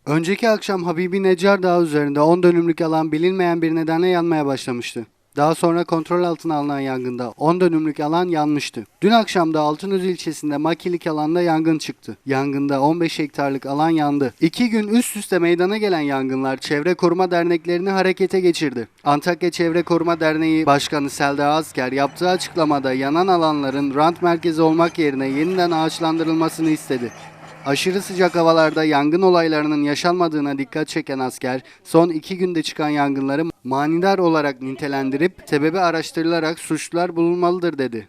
Önceki akşam Habibi Necar Dağı üzerinde 10 dönümlük alan bilinmeyen bir nedenle yanmaya başlamıştı. Daha sonra kontrol altına alınan yangında 10 dönümlük alan yanmıştı. Dün akşam da Altınöz ilçesinde Makilik alanda yangın çıktı. Yangında 15 hektarlık alan yandı. 2 gün üst üste meydana gelen yangınlar çevre koruma derneklerini harekete geçirdi. Antakya Çevre Koruma Derneği Başkanı Selda Asker yaptığı açıklamada yanan alanların rant merkezi olmak yerine yeniden ağaçlandırılmasını istedi. Aşırı sıcak havalarda yangın olaylarının yaşanmadığına dikkat çeken asker, son 2 günde çıkan yangınları manidar olarak nitelendirip sebebi araştırılarak suçlular bulunmalıdır dedi.